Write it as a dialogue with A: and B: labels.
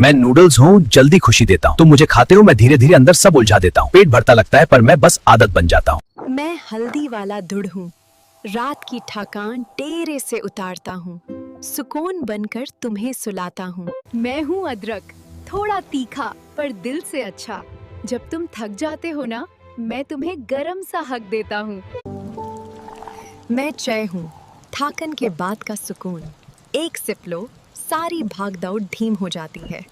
A: मैं नूडल्स हूँ, जल्दी खुशी देता हूँ। तुम मुझे खाते हो, मैं धीरे धीरे अंदर सब उलझा देता हूँ। पेट भरता लगता है पर मैं बस आदत बन जाता हूँ।
B: मैं हल्दी वाला दुड़ हूँ, रात की थकान डेरे से उतारता हूँ, सुकून बनकर तुम्हें सुलाता हूँ।
C: मैं हूँ अदरक, थोड़ा तीखा पर दिल से अच्छा। जब तुम थक जाते हो ना, मैं तुम्हें गरम सा हक देता हूँ।
B: मैं चाय हूँ, थकान के बाद का सुकून। एक सिप लो, सारी भागदौड़ धीम हो जाती है।